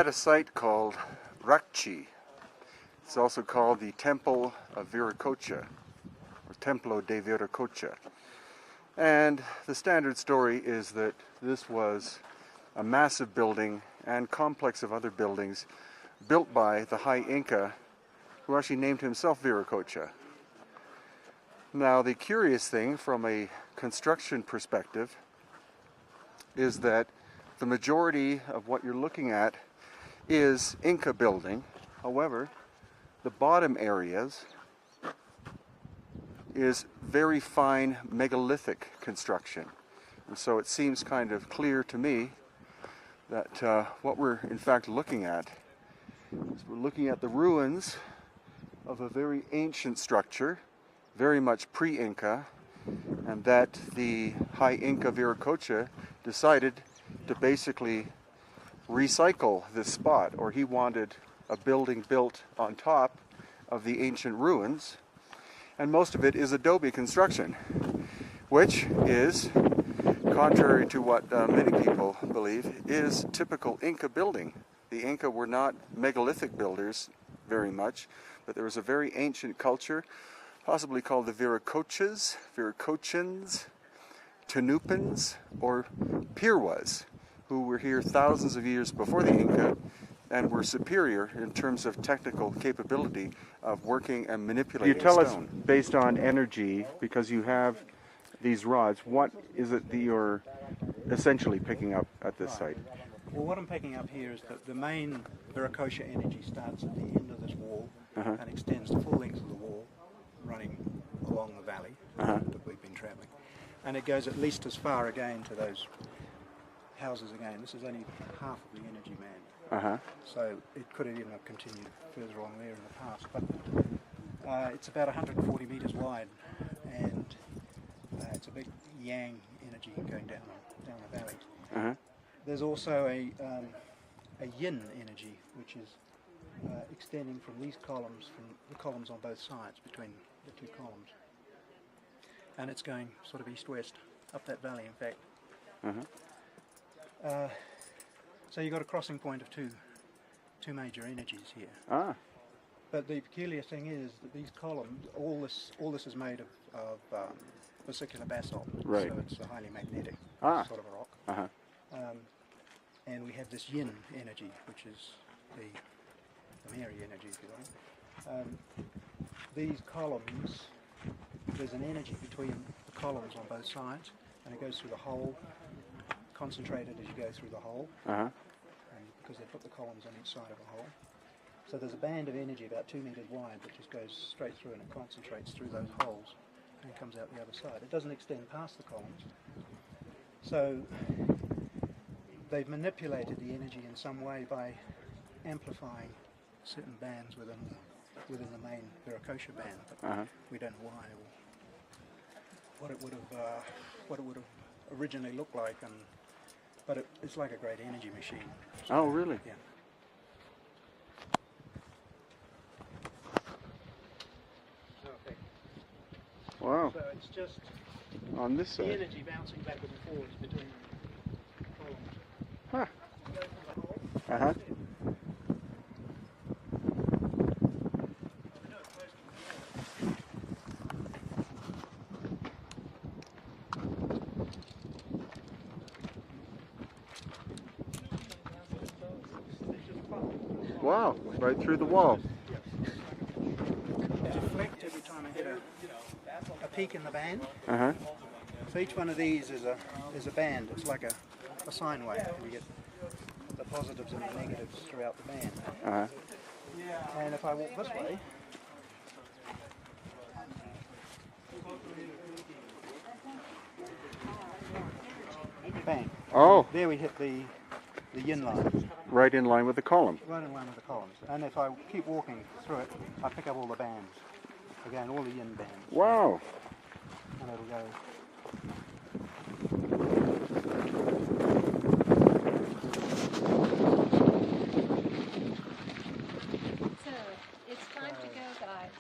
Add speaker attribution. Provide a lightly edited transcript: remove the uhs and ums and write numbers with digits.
Speaker 1: at a site called Rakchi. It's also called the Temple of Viracocha, or Templo de Viracocha. And the standard story is that this was a massive building and complex of other buildings built by the High Inca, who actually named himself Viracocha. Now, the curious thing from a construction perspective is that the majority of what you're looking at is Inca building. However, the bottom areas is very fine megalithic construction. And so it seems kind of clear to me that what we're in fact looking at is we're looking at the ruins of a very ancient structure, very much pre-Inca, and that the High Inca Viracocha decided to basically recycle this spot, or he wanted a building built on top of the ancient ruins, and most of it is adobe construction, which is, contrary to what many people believe, is typical Inca building. The Inca were not megalithic builders very much, but there was a very ancient culture, possibly called the Viracochas, Viracochans, Tanupans, or Pirwas, who were here thousands of years before the Inca and were superior in terms of technical capability of working and manipulating stone. You tell us, based on energy, because you have these rods, what is it that you're essentially picking up at this site?
Speaker 2: Well, what I'm picking up here is that the main Viracocha energy starts at the end of this wall and extends the full length of the wall, running along the valley that we've been travelling. And it goes at least as far again to those houses again. This is only half of the energy band. So it could have even continued further on there in the past. But it's about 140 metres wide, and it's a big yang energy going down the valley. There's also a yin energy, which is extending from these columns, from the columns on both sides, between the two columns. And it's going sort of east-west, up that valley, in fact. So you've got a crossing point of two major energies here. But the peculiar thing is that these columns, all this is made of vesicular basalt.
Speaker 1: Right.
Speaker 2: So it's a highly magnetic sort of a rock. And we have this yin energy, which is the Mary energy, if you like. These columns, there's an energy between the columns on both sides, and it goes through the hole, concentrated as you go through the hole, and because they put the columns on each side of the hole. So there's a band of energy about 2 metres wide that just goes straight through, and it concentrates through those holes and comes out the other side. It doesn't extend past the columns. So they've manipulated the energy in some way by amplifying certain bands within the main Viracocha band, but we don't know why or what it would have originally looked like, but it's like a great energy machine. So,
Speaker 1: oh, really?
Speaker 2: Yeah. Okay.
Speaker 1: Wow.
Speaker 2: So it's just
Speaker 1: on this side.
Speaker 2: The energy bouncing backwards and forwards between columns.
Speaker 1: Wow, right through the wall.
Speaker 2: Deflect every time I hit a peak in the band. So each one of these is a band. It's like a sine wave. You get the positives and the negatives throughout the band. And if I walk this way, bang.
Speaker 1: Oh.
Speaker 2: There we hit the yin line.
Speaker 1: Right in line with the column.
Speaker 2: Right in line with the columns. And if I keep walking through it, I pick up all the bands. Again, all the yin bands.
Speaker 1: Wow.
Speaker 2: And it'll go.
Speaker 3: So, it's time to go, guys.